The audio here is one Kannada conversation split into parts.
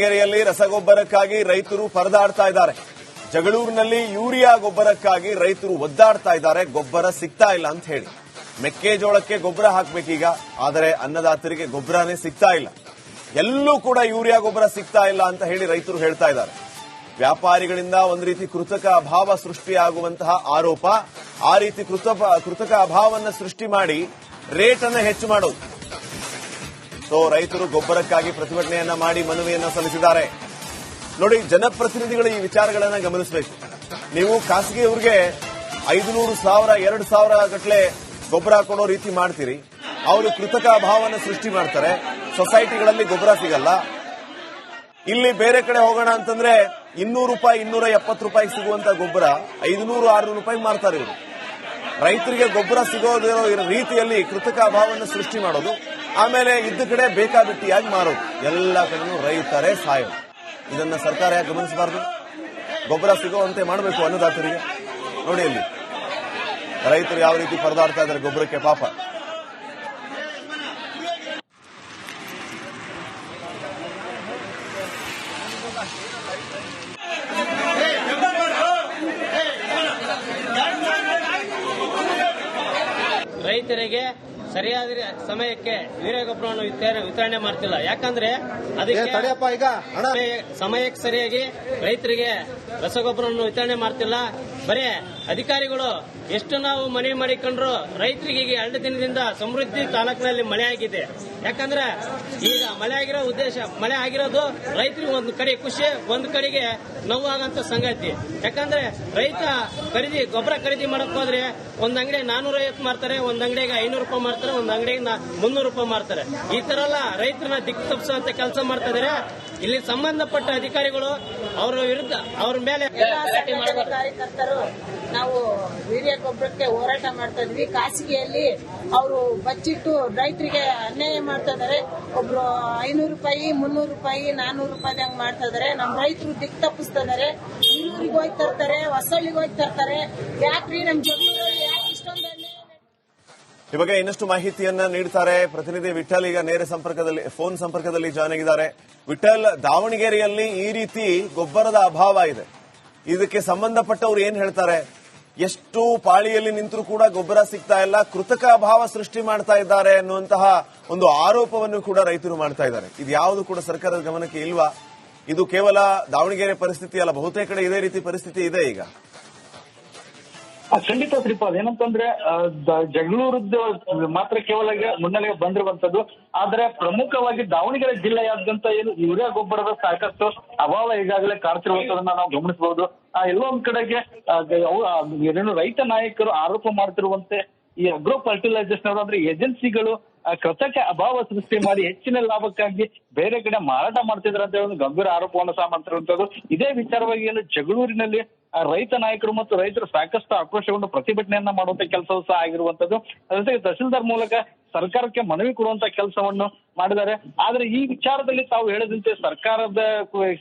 ಕೆರೆಯಲ್ಲಿ ರಸಗೊಬ್ಬರಕ್ಕಾಗಿ ರೈತರು ಪರದಾಡ್ತಾ ಇದ್ದಾರೆ. ಜಗಳೂರಿನಲ್ಲಿ ಯೂರಿಯಾ ಗೊಬ್ಬರಕ್ಕಾಗಿ ರೈತರು ಒದ್ದಾಡ್ತಾ ಇದ್ದಾರೆ. ಗೊಬ್ಬರ ಸಿಗ್ತಾ ಇಲ್ಲ ಅಂತ ಹೇಳಿ. ಮೆಕ್ಕೆಜೋಳಕ್ಕೆ ಗೊಬ್ಬರ ಹಾಕಬೇಕೀಗ, ಆದರೆ ಅನ್ನದಾತರಿಗೆ ಗೊಬ್ಬರನೇ ಸಿಗ್ತಾ ಇಲ್ಲ. ಎಲ್ಲೂ ಕೂಡ ಯೂರಿಯಾ ಗೊಬ್ಬರ ಸಿಗ್ತಾ ಇಲ್ಲ ಅಂತ ಹೇಳಿ ರೈತರು ಹೇಳ್ತಾ ಇದ್ದಾರೆ. ವ್ಯಾಪಾರಿಗಳಿಂದ ಒಂದು ರೀತಿ ಕೃತಕ ಅಭಾವ ಸೃಷ್ಟಿಯಾಗುವಂತಹ ಆರೋಪ. ಆ ರೀತಿ ಕೃತಕ ಅಭಾವವನ್ನು ಸೃಷ್ಟಿ ಮಾಡಿ ರೇಟ್ ಅನ್ನು ಹೆಚ್ಚು ಮಾಡೋದು. ರೈತರು ಗೊಬ್ಬರಕ್ಕಾಗಿ ಪ್ರತಿಭಟನೆಯನ್ನ ಮಾಡಿ ಮನವಿಯನ್ನ ಸಲ್ಲಿಸಿದ್ದಾರೆ. ನೋಡಿ, ಜನಪ್ರತಿನಿಧಿಗಳು ಈ ವಿಚಾರಗಳನ್ನ ಗಮನಿಸಬೇಕು. ನೀವು ಖಾಸಗಿಯವರಿಗೆ 500, 1000, 2000 ಗಟ್ಟಲೆ ಗೊಬ್ಬರ ಕೊಡೋ ರೀತಿ ಮಾಡ್ತೀರಿ. ಅವರು ಕೃತಕ ಅಭಾವವನ್ನು ಸೃಷ್ಟಿ ಮಾಡ್ತಾರೆ. ಸೊಸೈಟಿಗಳಲ್ಲಿ ಗೊಬ್ಬರ ಸಿಗಲ್ಲ. ಇಲ್ಲಿ ಬೇರೆ ಕಡೆ ಹೋಗೋಣ ಅಂತಂದ್ರೆ 200 ರೂಪಾಯಿ, 270 ರೂಪಾಯಿ ಸಿಗುವಂತ ಗೊಬ್ಬರ 500, 600 ರೂಪಾಯಿ ಮಾರ್ತಾರೆ ಇವರು. ರೈತರಿಗೆ ಗೊಬ್ಬರ ಸಿಗೋದು ರೀತಿಯಲ್ಲಿ ಕೃತಕ ಅಭಾವವನ್ನು ಸೃಷ್ಟಿ ಮಾಡೋದು, ಆಮೇಲೆ ಇದ್ದ ಕಡೆ ಬೇಕಾಬಿಟ್ಟಿಯಾಗಿ ಮಾರೋದು. ಎಲ್ಲ ಕಡೆನೂ ರೈತರೇ ಸಾಯೋದು. ಇದನ್ನ ಸರ್ಕಾರ ಯಾಕೆ ಗಮನಿಸಬಾರದು? ಗೊಬ್ಬರ ಸಿಗುವಂತೆ ಮಾಡಬೇಕು ಅನ್ನದಾತರಿಗೆ. ನೋಡಿ, ಅಲ್ಲಿ ರೈತರು ಯಾವ ರೀತಿ ಪರದಾಡ್ತಾ ಇದ್ದಾರೆ ಗೊಬ್ಬರಕ್ಕೆ. ಪಾಪ ರೈತರಿಗೆ ಸರಿಯಾದ ಸಮಯಕ್ಕೆ ಯೂರಿಯಾ ಗೊಬ್ಬರವನ್ನು ವಿತರಣೆ ಮಾಡ್ತಿಲ್ಲ. ಯಾಕಂದ್ರೆ ಅದಕ್ಕೆ ಸಮಯಕ್ಕೆ ಸರಿಯಾಗಿ ರೈತರಿಗೆ ರಸಗೊಬ್ಬರವನ್ನು ವಿತರಣೆ ಮಾಡ್ತಿಲ್ಲ. ಬರೇ ಅಧಿಕಾರಿಗಳು ಎಷ್ಟು ನಾವು ಮನವಿ ಮಾಡಿಕೊಂಡ್ರು ರೈತರಿಗೆ ಈಗ 2 ದಿನದಿಂದ ಸಮೃದ್ಧಿ ತಾಲೂಕಿನಲ್ಲಿ ಮಳೆ ಆಗಿದೆ. ಯಾಕಂದ್ರೆ ಈಗ ಮಳೆ ಆಗಿರೋ ಉದ್ದೇಶ, ಮಳೆ ಆಗಿರೋದು ರೈತರಿಗೆ ಒಂದು ಕಡೆ ಖುಷಿ, ಒಂದು ಕಡೆಗೆ ನೋವಾಗಂತ ಸಂಗತಿ. ಯಾಕಂದ್ರೆ ರೈತ ಗೊಬ್ಬರ ಖರೀದಿ ಮಾಡಕ್ ಹೋದ್ರೆ ಒಂದ್ ಅಂಗಡಿ 450 ಮಾರ್ತಾರೆ, ಒಂದ್ ಅಂಗಡಿಗೆ 500 ರೂಪಾಯಿ ಮಾರ್ತಾರೆ, ಒಂದ್ ಅಂಗಡಿಗೆ 300 ರೂಪಾಯಿ ಮಾರ್ತಾರೆ. ಈ ತರ ಎಲ್ಲ ರೈತರನ್ನ ದಿಕ್ಕು ತಪ್ಪಿಸುವಂತ ಕೆಲಸ ಮಾಡ್ತಾ ಇದಾರೆ. ಇಲ್ಲಿ ಸಂಬಂಧಪಟ್ಟ ಅಧಿಕಾರಿಗಳು ಅವರ ವಿರುದ್ಧ, ಅವ್ರ ಮೇಲೆ ಕಾರ್ಯಕರ್ತರು ನಾವು ಯೂರಿಯಾ ಗೊಬ್ಬರಕ್ಕೆ ಹೋರಾಟ ಮಾಡ್ತಾ ಇದ್ವಿ. ಖಾಸಗಿಯಲ್ಲಿ ಅವರು ಬಚ್ಚಿಟ್ಟು ರೈತರಿಗೆ ಅನ್ಯಾಯ ಮಾಡ್ತಾ ಇದಾರೆ. ಒಬ್ರು 500 ರೂಪಾಯಿ, 300 ರೂಪಾಯಿ, 400 ರೂಪಾಯಿದಂಗ್ ಮಾಡ್ತಾ ಇದಾರೆ. ನಮ್ ರೈತರು ದಿಕ್ಕು ತಪ್ಪಿಸ್ತಾ ಇದಾರೆ. ಹಿರಿಯೂರಿಗೆ ಹೋಗಿ ತರ್ತಾರೆ, ಹೊಸಳ್ಳಿಗೆ ಹೋಗಿ ತರ್ತಾರೆ. ಯಾಕ್ರಿ ನಮ್ ಜಗಳೂರಲ್ಲಿ ಯಾಕೆ ಇಷ್ಟೊಂದು ಅನ್ಯಾಯ? ಈ ಬಗ್ಗೆ ಇನ್ನಷ್ಟು ಮಾಹಿತಿಯನ್ನ ನೀಡ್ತಾರೆ ಪ್ರತಿನಿಧಿ ವಿಠಲ್. ಈಗ ನೇರ ಸಂಪರ್ಕದಲ್ಲಿ, ಫೋನ್ ಸಂಪರ್ಕದಲ್ಲಿ ಜಾಯ್ನ್ ಆಗಿದ್ದಾರೆ. ವಿಠಲ್, ದಾವಣಗೆರೆಯಲ್ಲಿ ಈ ರೀತಿ ಗೊಬ್ಬರದ ಅಭಾವ ಇದೆ. ಇದಕ್ಕೆ ಸಂಬಂಧಪಟ್ಟವರು ಏನ್ ಹೇಳ್ತಾರೆ? ಎಷ್ಟು ಪಾಳಿಯಲ್ಲಿ ನಿಂತರೂ ಕೂಡ ಗೊಬ್ಬರ ಸಿಗ್ತಾ ಇಲ್ಲ, ಕೃತಕ ಅಭಾವ ಸೃಷ್ಟಿ ಮಾಡ್ತಾ ಇದ್ದಾರೆ ಅನ್ನುವಂತಹ ಒಂದು ಆರೋಪವನ್ನು ಕೂಡ ರೈತರು ಮಾಡ್ತಾ ಇದ್ದಾರೆ. ಇದು ಯಾವುದು ಕೂಡ ಸರ್ಕಾರದ ಗಮನಕ್ಕೆ ಇಲ್ವಾ? ಇದು ಕೇವಲ ದಾವಣಗೆರೆ ಪರಿಸ್ಥಿತಿ ಅಲ್ಲ, ಬಹುತೇಕ ಕಡೆ ಇದೇ ರೀತಿ ಪರಿಸ್ಥಿತಿ ಇದೆ ಈಗ. ಖಂಡಿತ ಶ್ರೀಪಾದ್, ಏನಂತಂದ್ರೆ ಜಗಳೂರದ್ದು ಮಾತ್ರ ಕೇವಲ ಮುನ್ನೆಲೆಗೆ ಬಂದಿರುವಂತದ್ದು. ಆದ್ರೆ ಪ್ರಮುಖವಾಗಿ ದಾವಣಗೆರೆ ಜಿಲ್ಲೆಯಾದ್ಯಂತ ಏನು ಯೂರಿಯಾ ಗೊಬ್ಬರದ ಸಾಕಷ್ಟು ಅಭಾವ ಈಗಾಗಲೇ ಕಾಡ್ತಿರುವಂತದನ್ನ ನಾವು ಗಮನಿಸಬಹುದು. ಎಲ್ಲೋ ಒಂದ್ ಕಡೆಗೆ ಏನು ರೈತ ನಾಯಕರು ಆರೋಪ ಮಾಡ್ತಿರುವಂತೆ ಈ ಅಗ್ರೋ ಫರ್ಟಿಲೈಸರ್ಸ್ ಅಂದ್ರೆ ಏಜೆನ್ಸಿಗಳು ಕೃತಕ ಅಭಾವ ಸೃಷ್ಟಿ ಮಾಡಿ ಹೆಚ್ಚಿನ ಲಾಭಕ್ಕಾಗಿ ಬೇರೆ ಕಡೆ ಮಾರಾಟ ಮಾಡ್ತಿದ್ರು ಅಂತ ಹೇಳಿ ಒಂದು ಗಂಭೀರ ಆರೋಪವನ್ನು ಸಹ ಮಾಡ್ತಿರುವಂತದ್ದು. ಇದೇ ವಿಚಾರವಾಗಿ ಏನು ಜಗಳೂರಿನಲ್ಲಿ ರೈತ ನಾಯಕರು ಮತ್ತು ರೈತರು ಸಾಕಷ್ಟು ಆಕ್ರೋಶಗೊಂಡು ಪ್ರತಿಭಟನೆಯನ್ನ ಮಾಡುವಂತ ಕೆಲಸವೂ ಸಹ ಆಗಿರುವಂತದ್ದು. ಅದ್ರ ಜೊತೆಗೆ ತಹಸೀಲ್ದಾರ್ ಮೂಲಕ ಸರ್ಕಾರಕ್ಕೆ ಮನವಿ ಕೊಡುವಂತ ಕೆಲಸವನ್ನು ಮಾಡಿದ್ದಾರೆ. ಆದ್ರೆ ಈ ವಿಚಾರದಲ್ಲಿ ತಾವು ಹೇಳಿದಂತೆ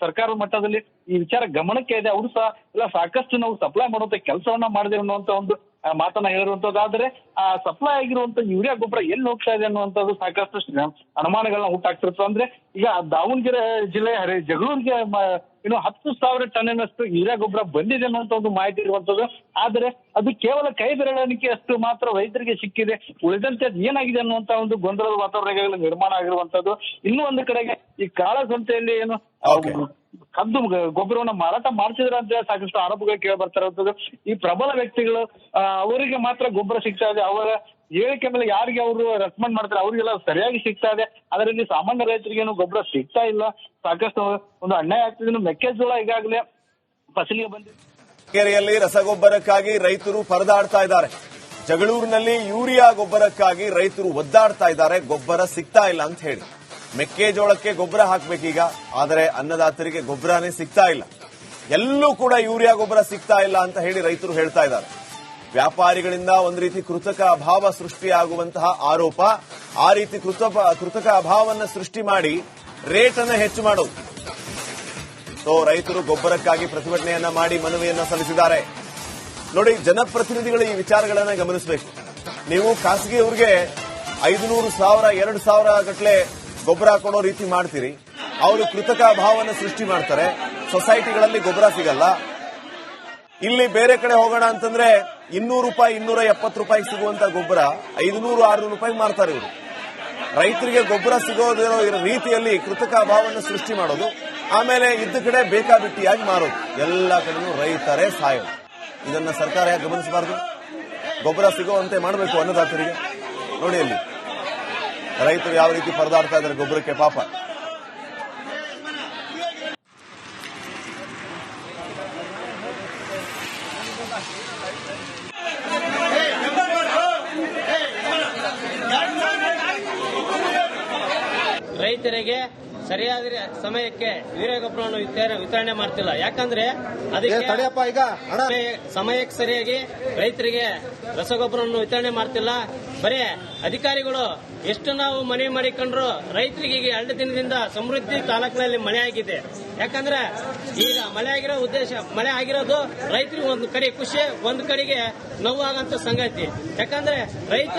ಸರ್ಕಾರದ ಮಟ್ಟದಲ್ಲಿ ಈ ವಿಚಾರ ಗಮನಕ್ಕೆ ಇದೆ. ಅವರು ಸಹ ಇಲ್ಲ ಸಾಕಷ್ಟು ನಾವು ಸಪ್ಲೈ ಮಾಡುವಂತ ಕೆಲಸವನ್ನ ಮಾಡಿದೆ ಅನ್ನುವಂತ ಒಂದು ಮಾತನ್ನ ಹೇಳಿರುವಂತದ್ದು. ಆದ್ರೆ ಆ ಸಪ್ಲೈ ಆಗಿರುವಂತ ಯೂರಿಯಾ ಗೊಬ್ಬರ ಎಲ್ಲಿ ಹೋಗ್ತಾ ಇದೆ ಅನ್ನುವಂಥದ್ದು ಸಾಕಷ್ಟು ಅನುಮಾನಗಳನ್ನ ಹುಟ್ಟಾಗ್ತಿರ್ತದೆ. ಅಂದ್ರೆ ಈಗ ದಾವಣಗೆರೆ ಜಿಲ್ಲೆ ಜಗಳೂರಿಗೆ ಇನ್ನು 10,000 ಟನ್ನಿನಷ್ಟು ಯೂರಿಯಾ ಗೊಬ್ಬರ ಬಂದಿದೆ ಅನ್ನುವಂತ ಒಂದು ಮಾಹಿತಿ ಇರುವಂತದ್ದು. ಆದ್ರೆ ಅದು ಕೇವಲ ಕೈ ಬೆರಳಿಕೆಯಷ್ಟು ಮಾತ್ರ ರೈತರಿಗೆ ಸಿಕ್ಕಿದೆ. ಉಳಿದಂತೆ ಅದು ಏನಾಗಿದೆ ಅನ್ನುವಂತ ಒಂದು ಗೊಂದಲದ ವಾತಾವರಣ ನಿರ್ಮಾಣ ಆಗಿರುವಂತದ್ದು. ಇನ್ನೂ ಒಂದು ಕಡೆಗೆ ಈ ಕಾಳಸಂತೆಯಲ್ಲಿ ಏನು ಕದ್ದು ಗೊಬ್ಬರವನ್ನ ಮಾರಾಟ ಮಾಡ್ತಿದ್ರು ಅಂತ ಸಾಕಷ್ಟು ಆರೋಪಗಳು ಕೇಳಿ ಬರ್ತಾ ಇರುವಂತದ್ದು. ಈ ಪ್ರಬಲ ವ್ಯಕ್ತಿಗಳು ಅವರಿಗೆ ಮಾತ್ರ ಗೊಬ್ಬರ ಸಿಗ್ತಾ ಇದೆ, ಅವರ ಹೇಳಿಕೆ ಮೇಲೆ ಯಾರಿಗೆ ಅವರು ರೆಕಮೆಂಡ್ ಮಾಡ್ತಾರೆ ಅವರಿಗೆಲ್ಲ ಸರಿಯಾಗಿ ಸಿಗ್ತಾ ಇದೆ. ಅದರಲ್ಲಿ ಸಾಮಾನ್ಯ ರೈತರಿಗೇನು ಗೊಬ್ಬರ ಸಿಗ್ತಾ ಇಲ್ಲ. ಸಾಕಷ್ಟು ಒಂದು ಅನ್ಯಾಯ ಆಗ್ತಿದೆ. ಮೆಕ್ಕೆಜೋಳ ಈಗಾಗಲೇ ಫಸಲಿಗೆ ಬಂದಿದೆ. ಕೆರೆಯಲ್ಲಿ ರಸಗೊಬ್ಬರಕ್ಕಾಗಿ ರೈತರು ಪರದಾಡ್ತಾ ಇದ್ದಾರೆ. ಜಗಳೂರಿನಲ್ಲಿ ಯೂರಿಯಾ ಗೊಬ್ಬರಕ್ಕಾಗಿ ರೈತರು ಒದ್ದಾಡ್ತಾ ಇದ್ದಾರೆ. ಗೊಬ್ಬರ ಸಿಗ್ತಾ ಇಲ್ಲ ಅಂತ ಹೇಳಿ. ಮೆಕ್ಕೆಜೋಳಕ್ಕೆ ಗೊಬ್ಬರ ಹಾಕಬೇಕೀಗ, ಆದರೆ ಅನ್ನದಾತರಿಗೆ ಗೊಬ್ಬರನೇ ಸಿಗ್ತಾ ಇಲ್ಲ. ಎಲ್ಲೂ ಕೂಡ ಯೂರಿಯಾ ಗೊಬ್ಬರ ಸಿಗ್ತಾ ಇಲ್ಲ ಅಂತ ಹೇಳಿ ರೈತರು ಹೇಳ್ತಾ ಇದ್ದಾರೆ. ವ್ಯಾಪಾರಿಗಳಿಂದ ಒಂದು ರೀತಿ ಕೃತಕ ಅಭಾವ ಸೃಷ್ಟಿಯಾಗುವಂತಹ ಆರೋಪ. ಆ ರೀತಿ ಕೃತಕ ಅಭಾವವನ್ನು ಸೃಷ್ಟಿ ಮಾಡಿ ರೇಟ್ ಅನ್ನು ಹೆಚ್ಚು ಮಾಡೋದು. ರೈತರು ಗೊಬ್ಬರಕ್ಕಾಗಿ ಪ್ರತಿಭಟನೆಯನ್ನ ಮಾಡಿ ಮನವಿಯನ್ನ ಸಲ್ಲಿಸಿದ್ದಾರೆ. ನೋಡಿ, ಜನಪ್ರತಿನಿಧಿಗಳು ಈ ವಿಚಾರಗಳನ್ನ ಗಮನಿಸಬೇಕು. ನೀವು ಖಾಸಗಿಯವರಿಗೆ 500, 1000, 2000 ಗಟ್ಟಲೆ ಗೊಬ್ಬರ ಕೊಡೋ ರೀತಿ ಮಾಡ್ತೀರಿ. ಅವರು ಕೃತಕ ಅಭಾವವನ್ನು ಸೃಷ್ಟಿ ಮಾಡ್ತಾರೆ. ಸೊಸೈಟಿಗಳಲ್ಲಿ ಗೊಬ್ಬರ ಸಿಗಲ್ಲ. ಇಲ್ಲಿ ಬೇರೆ ಕಡೆ ಹೋಗೋಣ ಅಂತಂದ್ರೆ 200 ರೂಪಾಯಿ 270 ರೂಪಾಯಿ ಸಿಗುವಂತ ಗೊಬ್ಬರ 500-600 ರೂಪಾಯಿ ಮಾರ್ತಾರೆ ಇವರು. ರೈತರಿಗೆ ಗೊಬ್ಬರ ಸಿಗೋದಿರೋ ರೀತಿಯಲ್ಲಿ ಕೃತಕ ಅಭಾವವನ್ನು ಸೃಷ್ಟಿ ಮಾಡೋದು, ಆಮೇಲೆ ಇದ್ದ ಕಡೆ ಬೇಕಾಬಿಟ್ಟಿಯಾಗಿ ಮಾರೋದು, ಎಲ್ಲ ಕಡೆನೂ ರೈತರೇ ಸಾಯೋದು. ಇದನ್ನ ಸರ್ಕಾರ ಯಾಕೆ ಗಮನಿಸಬಾರದು? ಗೊಬ್ಬರ ಸಿಗುವಂತೆ ಮಾಡಬೇಕು ಅನ್ನದಾತರಿಗೆ. ನೋಡಿ ಅಲ್ಲಿ ರೈತರು ಯಾವ ರೀತಿ ಪರದಾಡ್ತಾ ಇದ್ದಾರೆ ಗೊಬ್ಬರಕ್ಕೆ ಪಾಪ. ರೈತರಿಗೆ ಸರಿಯಾದ ಸಮಯಕ್ಕೆ ಯೂರಿಯಾ ಗೊಬ್ಬರವನ್ನು ವಿತರಣೆ ಮಾಡ್ತಿಲ್ಲ. ಯಾಕಂದ್ರೆ ಅದಕ್ಕೆ ಸಮಯಕ್ಕೆ ಸರಿಯಾಗಿ ರೈತರಿಗೆ ರಸಗೊಬ್ಬರವನ್ನು ವಿತರಣೆ ಮಾಡ್ತಿಲ್ಲ. ಬರೀ ಅಧಿಕಾರಿಗಳು ಎಷ್ಟು ನಾವು ಮನವಿ ಮಾಡಿಕೊಂಡ್ರು ರೈತರಿಗೆ ಈಗ 2 ದಿನದಿಂದ ಸಮೃದ್ಧಿ ತಾಲೂಕಿನಲ್ಲಿ ಮಳೆ ಆಗಿದೆ. ಯಾಕಂದ್ರೆ ಈಗ ಮಳೆ ಆಗಿರೋ ಉದ್ದೇಶ, ಮಳೆ ಆಗಿರೋದು ರೈತರಿಗೆ ಒಂದು ಕಡೆ ಖುಷಿ, ಒಂದು ಕಡೆಗೆ ನೋವಾಗಂತ ಸಂಗತಿ. ಯಾಕಂದ್ರೆ ರೈತ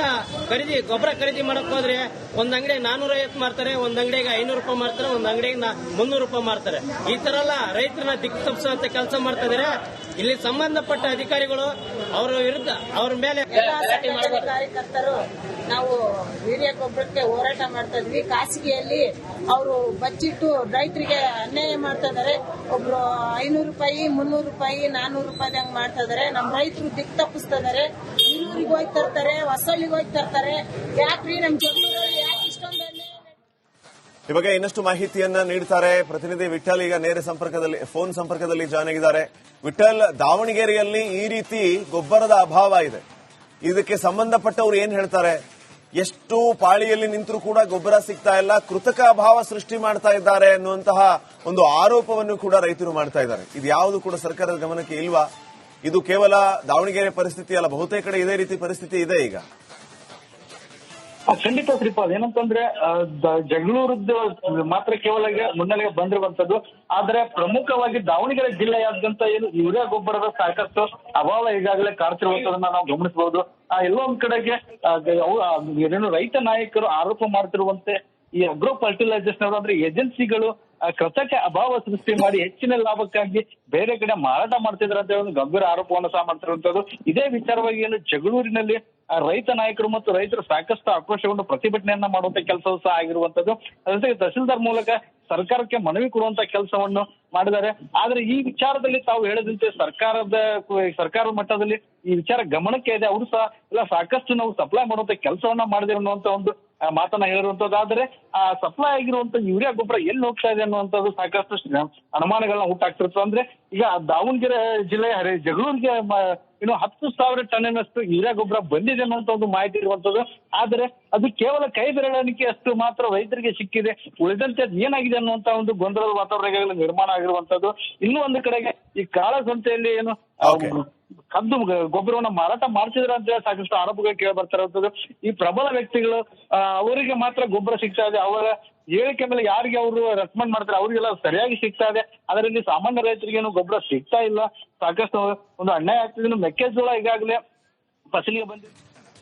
ಗೊಬ್ಬರ ಖರೀದಿ ಮಾಡಕ್ ಹೋದ್ರೆ ಒಂದ್ ಅಂಗಡಿ 450 ಮಾರ್ತಾರೆ, ಒಂದ್ ಅಂಗಡಿಗೆ 500 ರೂಪಾಯಿ ಮಾರ್ತಾರೆ, ಒಂದ್ ಅಂಗಡಿಗೆ 300 ರೂಪಾಯಿ ಮಾರ್ತಾರೆ. ಈ ತರ ಎಲ್ಲ ರೈತರನ್ನ ದಿಕ್ಕು ತಪ್ಪಿಸುವಂತ ಕೆಲಸ ಮಾಡ್ತಾ ಇದಾರೆ. ಇಲ್ಲಿ ಸಂಬಂಧಪಟ್ಟ ಅಧಿಕಾರಿಗಳು ಅವರ ವಿರುದ್ಧ ಅವ್ರ ಮೇಲೆ ಕಾರ್ಯಕರ್ತರು ನಾವು ಯೂರಿಯಾ ಗೊಬ್ಬರಕ್ಕೆ ಹೋರಾಟ ಮಾಡ್ತಾ ಇದ್ವಿ. ಖಾಸಗಿಯಲ್ಲಿ ಅವರು ಬಚ್ಚಿಟ್ಟು ರೈತರಿಗೆ ಅನ್ಯಾಯ ಮಾಡ್ತಾ ಇದಾರೆ. ಒಬ್ರು 500 ರೂಪಾಯಿ 300 ರೂಪಾಯಿ 400 ರೂಪಾಯಿ ಹಂಗ್ ಮಾಡ್ತಾ ಇದಾರೆ. ನಮ್ ರೈತರು ದಿಕ್ ತಪ್ಪಿಸ್ತಾ ಇದಾರೆ. ಹಿರಿಯೂರಿಗೆ ಹೋಗಿ ತರ್ತಾರೆ, ಹೊಸಳ್ಳಿಗೆ ಹೋಗಿ ತರ್ತಾರೆ. ಯಾಕ್ರಿ ನಮ್ ಜಗಳೂರಲ್ಲಿ ಯಾಕೆ ಇಷ್ಟೊಂದು ಈ ಬಗ್ಗೆ ಇನ್ನಷ್ಟು ಮಾಹಿತಿಯನ್ನ ನೀಡ್ತಾರೆ ಪ್ರತಿನಿಧಿ ವಿಠಲ್. ಈಗ ನೇರ ಸಂಪರ್ಕದಲ್ಲಿ ಫೋನ್ ಸಂಪರ್ಕದಲ್ಲಿ ಜಾಯ್ನ್ ಆಗಿದ್ದಾರೆ. ವಿಠಲ್, ದಾವಣಗೆರೆಯಲ್ಲಿ ಈ ರೀತಿ ಗೊಬ್ಬರದ ಅಭಾವ ಇದೆ, ಇದಕ್ಕೆ ಸಂಬಂಧಪಟ್ಟವರು ಏನ್ ಹೇಳ್ತಾರೆ? ಎಷ್ಟು ಪಾಳಿಯಲ್ಲಿ ನಿಂತರೂ ಕೂಡ ಗೊಬ್ಬರ ಸಿಗ್ತಾ ಇಲ್ಲ, ಕೃತಕ ಅಭಾವ ಸೃಷ್ಟಿ ಮಾಡ್ತಾ ಇದ್ದಾರೆ ಅನ್ನುವಂತಹ ಒಂದು ಆರೋಪವನ್ನು ಕೂಡ ರೈತರು ಮಾಡ್ತಾ ಇದ್ದಾರೆ. ಇದು ಯಾವುದು ಕೂಡ ಸರ್ಕಾರದ ಗಮನಕ್ಕೆ ಇಲ್ವಾ? ಇದು ಕೇವಲ ದಾವಣಗೆರೆ ಪರಿಸ್ಥಿತಿ ಅಲ್ಲ, ಬಹುತೇಕ ಕಡೆ ಇದೇ ರೀತಿ ಪರಿಸ್ಥಿತಿ ಇದೆ ಈಗ. ಖಂಡಿತ ಶ್ರೀಪಾದ್, ಏನಂತಂದ್ರೆ ಜಗಳೂರದ್ದು ಮಾತ್ರ ಕೇವಲ ಮುನ್ನೆಲೆಗೆ ಬಂದಿರುವಂತದ್ದು. ಆದ್ರೆ ಪ್ರಮುಖವಾಗಿ ದಾವಣಗೆರೆ ಜಿಲ್ಲೆಯಾದ್ಯಂತ ಏನು ಯೂರಿಯಾ ಗೊಬ್ಬರದ ಸಾಕಷ್ಟು ಅಭಾವ ಈಗಾಗಲೇ ಕಾಡ್ತಿರುವಂತದನ್ನ ನಾವು ಗಮನಿಸಬಹುದು. ಎಲ್ಲೋ ಒಂದ್ ಕಡೆಗೆ ಏನು ರೈತ ನಾಯಕರು ಆರೋಪ ಮಾಡ್ತಿರುವಂತೆ ಈ ಅಗ್ರೋ ಫರ್ಟಿಲೈಸರ್ಸ್ ಅಂದ್ರೆ ಏಜೆನ್ಸಿಗಳು ಕೃತಕ ಅಭಾವ ಸೃಷ್ಟಿ ಮಾಡಿ ಹೆಚ್ಚಿನ ಲಾಭಕ್ಕಾಗಿ ಬೇರೆ ಕಡೆ ಮಾರಾಟ ಮಾಡ್ತಿದ್ದಾರೆ ಅಂತ ಒಂದು ಗಂಭೀರ ಆರೋಪವನ್ನು ಸಹ ಮಾಡ್ತಿರುವಂತದ್ದು. ಇದೇ ವಿಚಾರವಾಗಿ ಏನು ಜಗಳೂರಿನಲ್ಲಿ ರೈತ ನಾಯಕರು ಮತ್ತು ರೈತರು ಸಾಕಷ್ಟು ಆಕ್ರೋಶಗೊಂಡು ಪ್ರತಿಭಟನೆಯನ್ನ ಮಾಡುವಂತ ಕೆಲಸವೂ ಸಹ ಆಗಿರುವಂತದ್ದು. ಅದ್ರ ಜೊತೆಗೆ ತಹಸೀಲ್ದಾರ್ ಮೂಲಕ ಸರ್ಕಾರಕ್ಕೆ ಮನವಿ ಕೊಡುವಂತ ಕೆಲಸವನ್ನು ಮಾಡಿದ್ದಾರೆ. ಆದ್ರೆ ಈ ವಿಚಾರದಲ್ಲಿ ತಾವು ಹೇಳಿದಂತೆ ಸರ್ಕಾರದ ಮಟ್ಟದಲ್ಲಿ ಈ ವಿಚಾರ ಗಮನಕ್ಕೆ ಇದೆ. ಅವರು ಸಹ ಇಲ್ಲ ಸಾಕಷ್ಟು ನಾವು ಸಪ್ಲೈ ಮಾಡುವಂತ ಕೆಲಸವನ್ನ ಮಾಡಿದೆ ಅನ್ನುವಂತ ಒಂದು ಮಾತನ್ನ ಹೇಳಿರುವಂತದ್ದು. ಆದ್ರೆ ಆ ಸಪ್ಲೈ ಆಗಿರುವಂತ ಯೂರಿಯಾ ಗೊಬ್ಬರ ಎಲ್ಲಿ ಹೋಗ್ತಾ ಇದೆ ಅನ್ನುವಂಥದ್ದು ಸಾಕಷ್ಟು ಅನುಮಾನಗಳನ್ನ ಹುಟ್ಟಾಗ್ತಿರ್ತದೆ. ಅಂದ್ರೆ ಈಗ ದಾವಣಗೆರೆ ಜಿಲ್ಲೆಯ ಜಗಳೂರಿಗೆ ಇನ್ನು 10,000 ಟನ್ನಿನಷ್ಟು ಯೂರಿಯಾ ಗೊಬ್ಬರ ಬಂದಿದೆ ಅನ್ನುವಂತ ಒಂದು ಮಾಹಿತಿ ಇರುವಂತದ್ದು. ಆದ್ರೆ ಅದು ಕೇವಲ ಕೈ ಬೆರಳಿಕೆ ಅಷ್ಟು ಮಾತ್ರ ರೈತರಿಗೆ ಸಿಕ್ಕಿದೆ. ಉಳಿದಂತೆ ಏನಾಗಿದೆ ಅನ್ನುವಂತ ಒಂದು ಗೊಂದಲದ ವಾತಾವರಣ ನಿರ್ಮಾಣ ಆಗಿರುವಂತದ್ದು. ಇನ್ನೂ ಒಂದು ಕಡೆಗೆ ಈ ಕಾಳಸಂತೆಯಲ್ಲಿ ಏನು ಕದ್ದು ಗೊಬ್ಬರವನ್ನ ಮಾರಾಟ ಮಾಡ್ತಿದ್ರ ಅಂತ ಹೇಳಿ ಸಾಕಷ್ಟು ಆರೋಪಗಳು ಕೇಳಿ ಬರ್ತಾ ಇರುವಂತದ್ದು. ಈ ಪ್ರಬಲ ವ್ಯಕ್ತಿಗಳು ಅವರಿಗೆ ಮಾತ್ರ ಗೊಬ್ಬರ ಸಿಗ್ತಾ ಇದೆ, ಅವರ ಹೇಳಿಕೆ ಮೇಲೆ ಯಾರಿಗೆ ಅವರು ರೆಕಮೆಂಡ್ ಮಾಡ್ತಾರೆ ಅವರಿಗೆಲ್ಲ ಸರಿಯಾಗಿ ಸಿಗ್ತಾ ಇದೆ. ಅದರಲ್ಲಿ ಸಾಮಾನ್ಯ ರೈತರಿಗೆ ಏನು ಗೊಬ್ಬರ ಸಿಗ್ತಾ ಇಲ್ಲ, ಸಾಕಷ್ಟು ಒಂದು ಅನ್ಯಾಯ ಆಗ್ತಿದೆ. ಮೆಕ್ಕೆಜೋಳ ಈಗಾಗಲೇ ಫಸಲಿಗೆ ಬಂದಿದೆ.